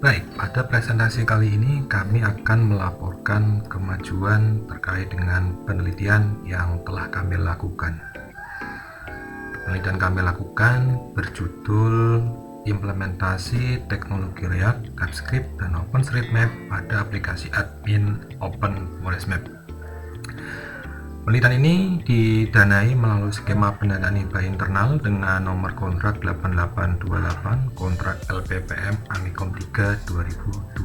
Baik, pada presentasi kali ini kami akan melaporkan kemajuan terkait dengan penelitian yang telah kami lakukan. Penelitian kami lakukan berjudul implementasi teknologi React, TypeScript, dan OpenStreetMap pada aplikasi admin OpenForestMap. Penelitian ini didanai melalui skema pendanaan hibah internal dengan nomor kontrak 8828 kontrak LPPM Amikom 3 2025.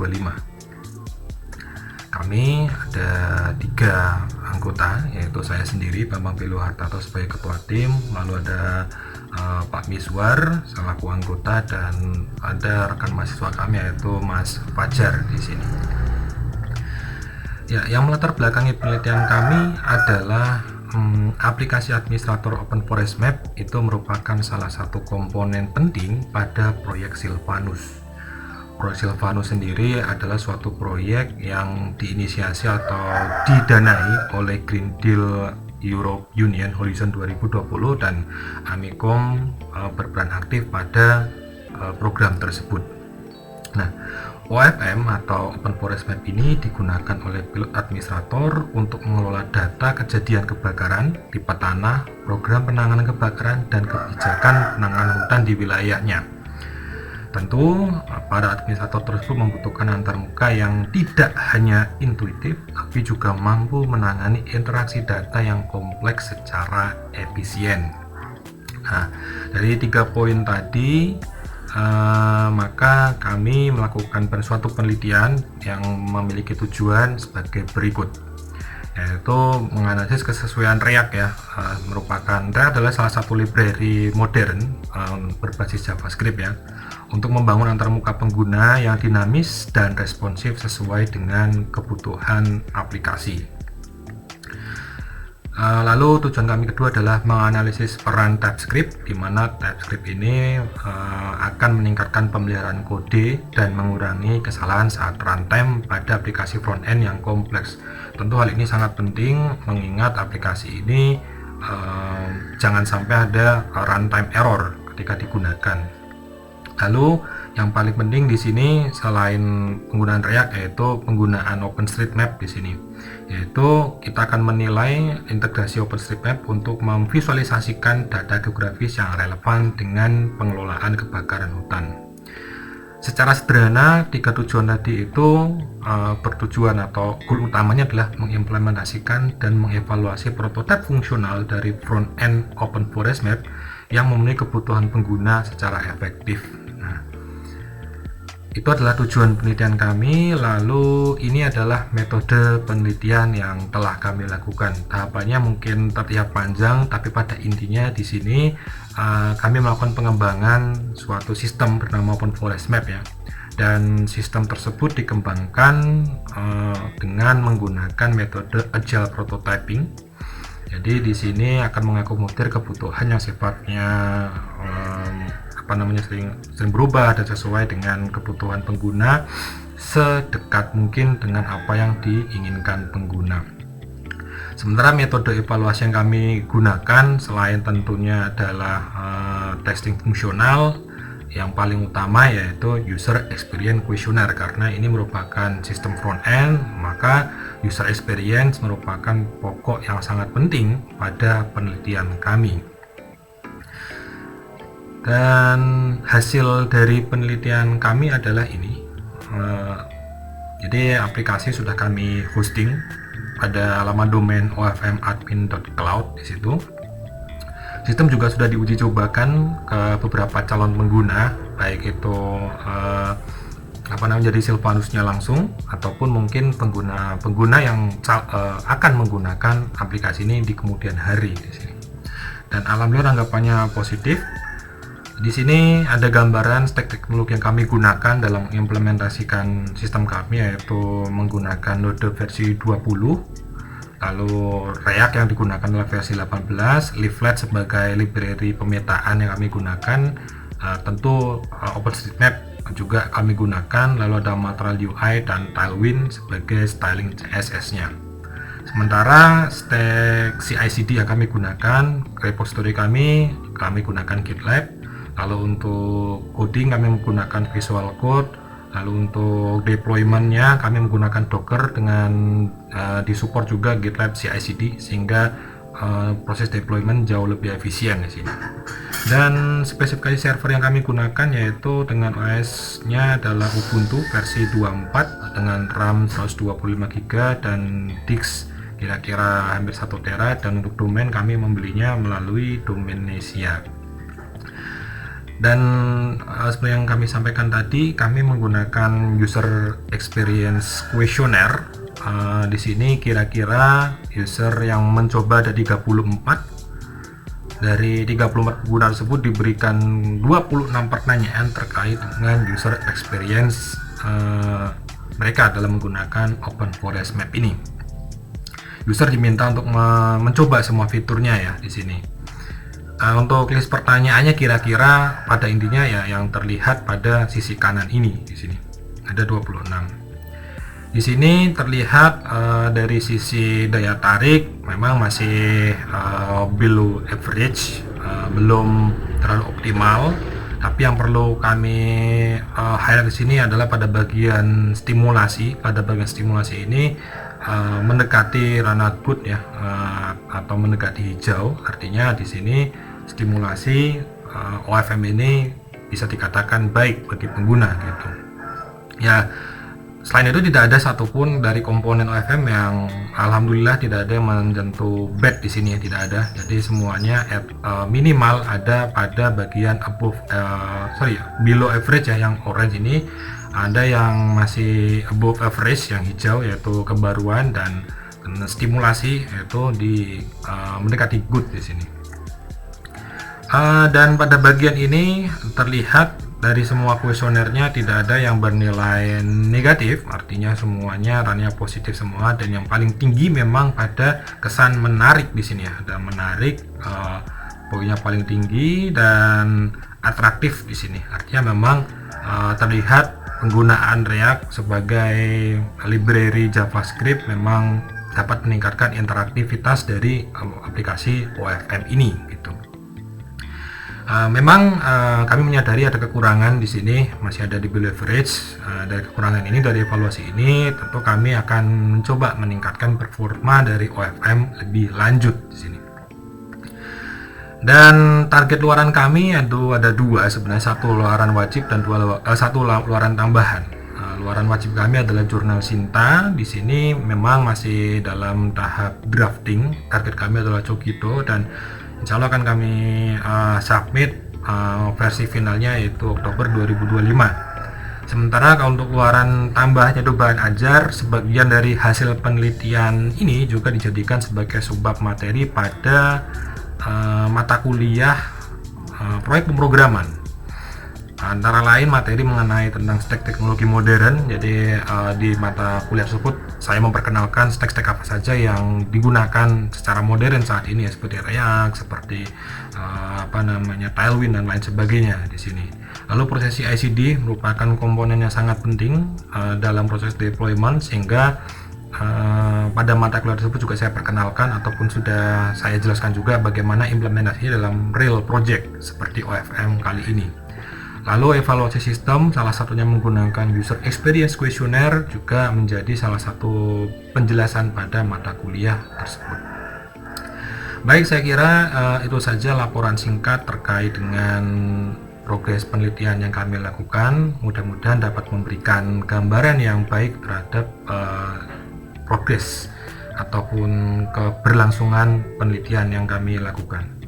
Kami ada 3 anggota, yaitu saya sendiri Bambang Belo Hartanto sebagai ketua tim, lalu ada Pak Miswar selaku anggota, dan ada rekan mahasiswa kami yaitu Mas Fajar di sini. Ya, yang melatar belakangi penelitian kami adalah aplikasi administrator OpenForestMap itu merupakan salah satu komponen penting pada proyek Silvanus. Proyek Silvanus sendiri adalah suatu proyek yang diinisiasi atau didanai oleh Green Deal Europe Union Horizon 2020 dan Amikom berperan aktif pada program tersebut. Nah, OFM atau OpenForestMap ini digunakan oleh pilot administrator untuk mengelola data kejadian kebakaran di tanah, program penanganan kebakaran, dan kebijakan penanganan hutan di wilayahnya. Tentu, para administrator tersebut membutuhkan antarmuka yang tidak hanya intuitif, tapi juga mampu menangani interaksi data yang kompleks secara efisien. Nah, dari 3 poin tadi, maka kami melakukan suatu penelitian yang memiliki tujuan sebagai berikut, yaitu menganalisis kesesuaian React ya. React adalah salah satu library modern berbasis JavaScript ya, untuk membangun antarmuka pengguna yang dinamis dan responsif sesuai dengan kebutuhan aplikasi. Lalu tujuan kami kedua adalah menganalisis peran TypeScript, di mana TypeScript ini akan meningkatkan pemeliharaan kode dan mengurangi kesalahan saat runtime pada aplikasi front-end yang kompleks. Tentu hal ini sangat penting mengingat aplikasi ini jangan sampai ada runtime error ketika digunakan. Lalu yang paling penting di sini selain penggunaan React yaitu penggunaan OpenStreetMap di sini, yaitu kita akan menilai integrasi OpenStreetMap untuk memvisualisasikan data geografis yang relevan dengan pengelolaan kebakaran hutan. Secara sederhana, 3 tujuan tadi itu bertujuan atau goal utamanya adalah mengimplementasikan dan mengevaluasi prototipe fungsional dari front-end OpenForestMap yang memenuhi kebutuhan pengguna secara efektif. Nah, itu adalah tujuan penelitian kami. Lalu ini adalah metode penelitian yang telah kami lakukan. Tahapannya mungkin terlihat panjang, tapi pada intinya di sini kami melakukan pengembangan suatu sistem bernama OpenForestMap ya. Dan sistem tersebut dikembangkan dengan menggunakan metode Agile Prototyping. Jadi di sini akan mengakomodir kebutuhan yang sifatnya sering berubah dan sesuai dengan kebutuhan pengguna sedekat mungkin dengan apa yang diinginkan pengguna. Sementara metode evaluasi yang kami gunakan selain tentunya adalah testing fungsional, yang paling utama yaitu user experience questionnaire, karena ini merupakan sistem front end, maka user experience merupakan pokok yang sangat penting pada penelitian kami. Dan hasil dari penelitian kami adalah ini. Jadi aplikasi sudah kami hosting pada alamat domain ofmadmin.cloud di situ. Sistem juga sudah diuji cobakan ke beberapa calon pengguna, baik itu jadi Silvanusnya langsung ataupun mungkin pengguna yang akan menggunakan aplikasi ini di kemudian hari di sini. Dan alhamdulillah tanggapannya positif. Di sini ada gambaran stack teknologi yang kami gunakan dalam mengimplementasikan sistem kami, yaitu menggunakan Node versi 20, lalu React yang digunakan adalah versi 18, Leaflet sebagai library pemetaan yang kami gunakan, tentu OpenStreetMap juga kami gunakan, lalu ada Material UI dan Tailwind sebagai styling CSS-nya. Sementara stack CI/CD yang kami gunakan, repository kami gunakan GitLab. Lalu untuk coding kami menggunakan Visual Code, Lalu untuk deploymentnya kami menggunakan Docker dengan disupport juga GitLab CI/CD, sehingga proses deployment jauh lebih efisien di sini. Dan spesifikasi server yang kami gunakan yaitu dengan OS-nya adalah Ubuntu versi 24 dengan RAM 125 GB dan disk kira-kira hampir 1 tera, dan untuk domain kami membelinya melalui Domainisia. Dan seperti yang kami sampaikan tadi, kami menggunakan user experience questionnaire. Di sini kira-kira user yang mencoba ada 34. Dari 34 pengguna tersebut diberikan 26 pertanyaan terkait dengan user experience mereka dalam menggunakan Open Forest Map ini. User diminta untuk mencoba semua fiturnya ya di sini. Untuk list pertanyaannya kira-kira pada intinya ya yang terlihat pada sisi kanan ini di sini. Ada 26. Di sini terlihat dari sisi daya tarik memang masih below average, belum terlalu optimal. Tapi yang perlu kami highlight di sini adalah pada bagian stimulasi. Pada bagian stimulasi ini mendekati runner good ya, atau mendekati hijau. Artinya di sini stimulasi OFM ini bisa dikatakan baik bagi pengguna gitu. Ya, selain itu tidak ada satupun dari komponen OFM yang alhamdulillah tidak ada yang menyentuh bad di sini ya, tidak ada. Jadi semuanya minimal ada pada bagian below average ya, yang orange ini. Ada yang masih above average yang hijau yaitu kebaruan, dan stimulasi yaitu mendekati good di sini. Dan pada bagian ini terlihat dari semua kuesionernya tidak ada yang bernilai negatif, artinya semuanya rannya positif semua, dan yang paling tinggi memang pada kesan menarik di sini ya, dan menarik poinnya paling tinggi dan atraktif di sini. Artinya memang terlihat penggunaan React sebagai library JavaScript memang dapat meningkatkan interaktivitas dari aplikasi OFM ini gitu. Memang kami menyadari ada kekurangan di sini, masih ada di below average. Dari kekurangan ini, dari evaluasi ini, tentu kami akan mencoba meningkatkan performa dari OFM lebih lanjut di sini. Dan target luaran kami ada dua sebenarnya, satu luaran wajib dan satu luaran tambahan. Luaran wajib kami adalah jurnal Sinta. Di sini memang masih dalam tahap drafting. Target kami adalah Cogito, dan insya Allah akan kami submit versi finalnya yaitu Oktober 2025. Sementara kalau untuk luaran tambahnya itu bahan ajar, sebagian dari hasil penelitian ini juga dijadikan sebagai subbab materi pada mata kuliah proyek pemrograman. Antara lain materi mengenai tentang stack teknologi modern. Jadi di mata kuliah tersebut saya memperkenalkan stack-stack apa saja yang digunakan secara modern saat ini ya, seperti React, seperti Tailwind dan lain sebagainya di sini. Lalu proses CI/CD merupakan komponen yang sangat penting dalam proses deployment, sehingga pada mata kuliah tersebut juga saya perkenalkan ataupun sudah saya jelaskan juga bagaimana implementasinya dalam real project seperti OFM kali ini. Lalu evaluasi sistem, salah satunya menggunakan user experience questionnaire, juga menjadi salah satu penjelasan pada mata kuliah tersebut. Baik, saya kira itu saja laporan singkat terkait dengan progres penelitian yang kami lakukan. Mudah-mudahan dapat memberikan gambaran yang baik terhadap progres ataupun keberlangsungan penelitian yang kami lakukan.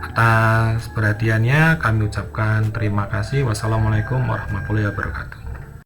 Atas perhatiannya kami ucapkan terima kasih. Wassalamualaikum warahmatullahi wabarakatuh.